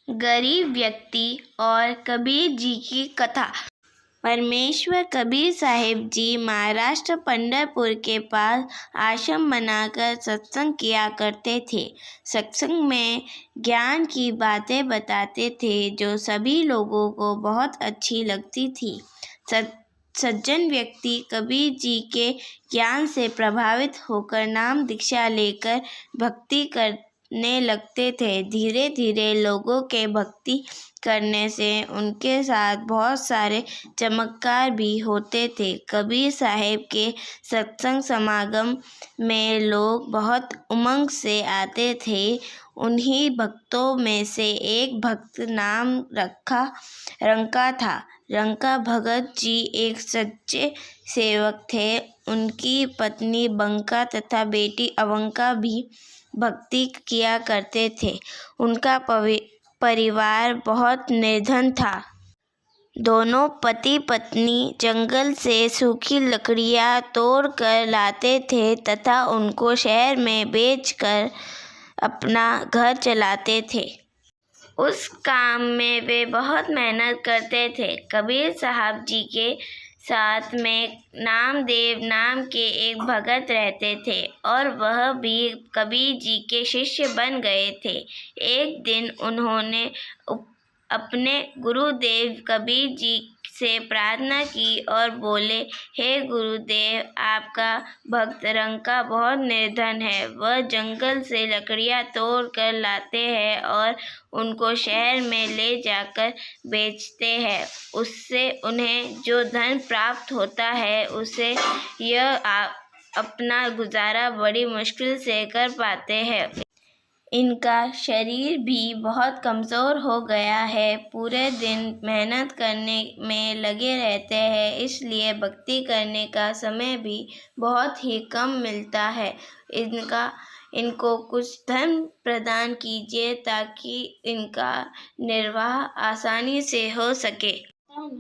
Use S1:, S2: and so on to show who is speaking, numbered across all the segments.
S1: गरीब व्यक्ति और कबीर जी की कथा। परमेश्वर कबीर साहिब जी महाराष्ट्र पंढरपुर के पास आश्रम बनाकर सत्संग किया करते थे। सत्संग में ज्ञान की बातें बताते थे जो सभी लोगों को बहुत अच्छी लगती थी। सज्जन व्यक्ति कबीर जी के ज्ञान से प्रभावित होकर नाम दीक्षा लेकर भक्ति करने लगते थे। धीरे धीरे लोगों के भक्ति करने से उनके साथ बहुत सारे चमत्कार भी होते थे। कबीर साहिब के सत्संग समागम में लोग बहुत उमंग से आते थे। उन्हीं भक्तों में से एक भक्त नाम रंका था। रंका भगत जी एक सच्चे सेवक थे। उनकी पत्नी बंका तथा बेटी अवंका भी भक्ति किया करते थे। उनका परिवार बहुत निर्धन था। दोनों पति पत्नी जंगल से सूखी लकड़ियां तोड़कर लाते थे तथा उनको शहर में बेचकर अपना घर चलाते थे। उस काम में वे बहुत मेहनत करते थे। कबीर साहब जी के साथ में नामदेव नाम के एक भगत रहते थे और वह भी कबीर जी के शिष्य बन गए थे। एक दिन उन्होंने अपने गुरुदेव कबीर जी से प्रार्थना की और बोले, हे गुरुदेव, आपका भक्त रंका बहुत निर्धन है। वह जंगल से लकड़ियां तोड़ कर लाते हैं और उनको शहर में ले जाकर बेचते हैं। उससे उन्हें जो धन प्राप्त होता है उससे यह अपना गुजारा बड़ी मुश्किल से कर पाते हैं। इनका शरीर भी बहुत कमज़ोर हो गया है। पूरे दिन मेहनत करने में लगे रहते हैं, इसलिए भक्ति करने का समय भी बहुत ही कम मिलता है। इनको कुछ धन प्रदान कीजिए ताकि इनका निर्वाह आसानी से हो सके।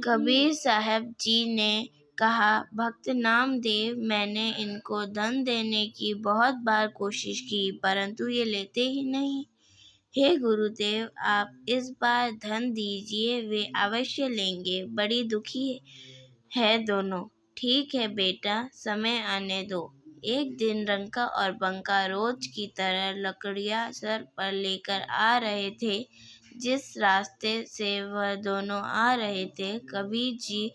S1: कबीर साहब जी ने कहा, भक्त नामदेव, मैंने इनको धन देने की बहुत बार कोशिश की परंतु ये लेते ही नहीं। हे गुरुदेव, आप इस बार धन दीजिए, वे अवश्य लेंगे। बड़ी दुखी है दोनों। ठीक है बेटा, समय आने दो। एक दिन रंका और बंका रोज की तरह लकड़ियां सर पर लेकर आ रहे थे। जिस रास्ते से वह दोनों आ रहे थे, कबीर जी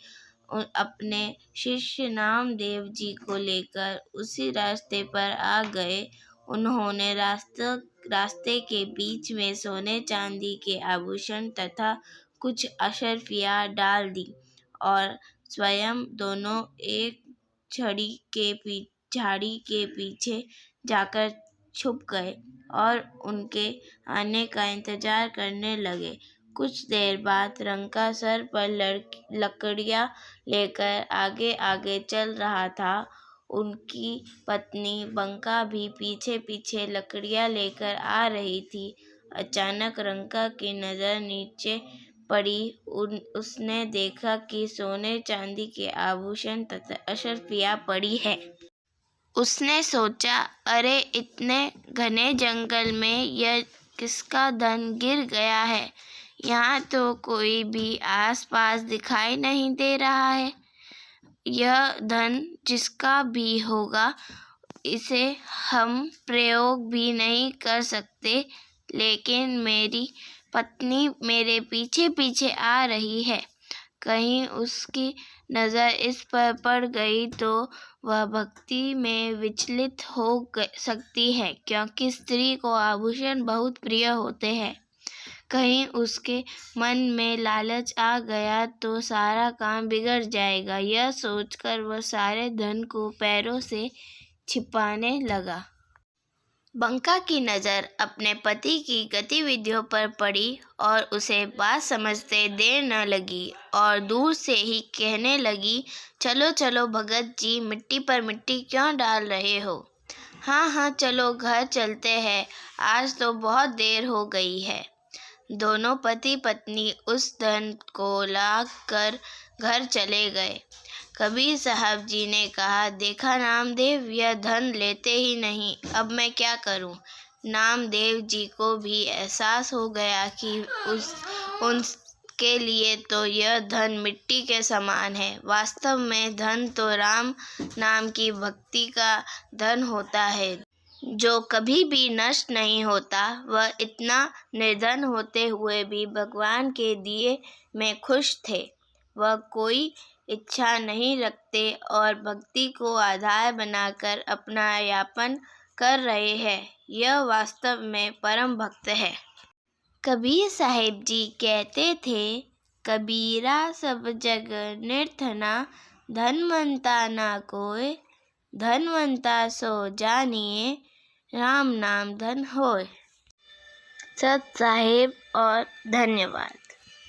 S1: अपने शिष्य नामदेव जी को लेकर उसी रास्ते पर आ गए। उन्होंने रास्ते के बीच में सोने चांदी के आभूषण तथा कुछ अशर्फियाँ डाल दी और स्वयं दोनों एक झाड़ी के पीछे जाकर छुप गए और उनके आने का इंतजार करने लगे। कुछ देर बाद रंका सर पर लकड़ियां लेकर आगे आगे चल रहा था। उनकी पत्नी बंका भी पीछे पीछे लकड़ियां लेकर आ रही थी। अचानक रंका की नज़र नीचे पड़ी। उसने देखा कि सोने चांदी के आभूषण तथा अशर्फियाँ पड़ी है। उसने सोचा, अरे इतने घने जंगल में यह किसका धन गिर गया है। यहाँ तो कोई भी आसपास दिखाई नहीं दे रहा है। यह धन जिसका भी होगा, इसे हम प्रयोग भी नहीं कर सकते, लेकिन मेरी पत्नी मेरे पीछे पीछे आ रही है। कहीं उसकी नज़र इस पर पड़ गई तो वह भक्ति में विचलित हो सकती है, क्योंकि स्त्री को आभूषण बहुत प्रिय होते हैं। कहीं उसके मन में लालच आ गया तो सारा काम बिगड़ जाएगा। यह सोचकर वह सारे धन को पैरों से छिपाने लगा। बंका की नज़र अपने पति की गतिविधियों पर पड़ी और उसे बात समझते देर न लगी और दूर से ही कहने लगी, चलो चलो भगत जी, मिट्टी पर मिट्टी क्यों डाल रहे हो। हाँ हाँ, चलो घर चलते हैं, आज तो बहुत देर हो गई है। दोनों पति पत्नी उस धन को लाद कर घर चले गए। कबीर साहब जी ने कहा, देखा नामदेव, यह धन लेते ही नहीं, अब मैं क्या करूं। नामदेव जी को भी एहसास हो गया कि उनके लिए तो यह धन मिट्टी के समान है। वास्तव में धन तो राम नाम की भक्ति का धन होता है, जो कभी भी नष्ट नहीं होता। वह इतना निर्धन होते हुए भी भगवान के दिए में खुश थे। वह कोई इच्छा नहीं रखते और भक्ति को आधार बनाकर अपना यापन कर रहे हैं। यह वास्तव में परम भक्त है। कबीर साहिब जी कहते थे, कबीरा सब जग निर्धना, धनवंता ना कोय, धनवंता सो जानिए, राम नाम धन होय। सत साहिब और धन्यवाद।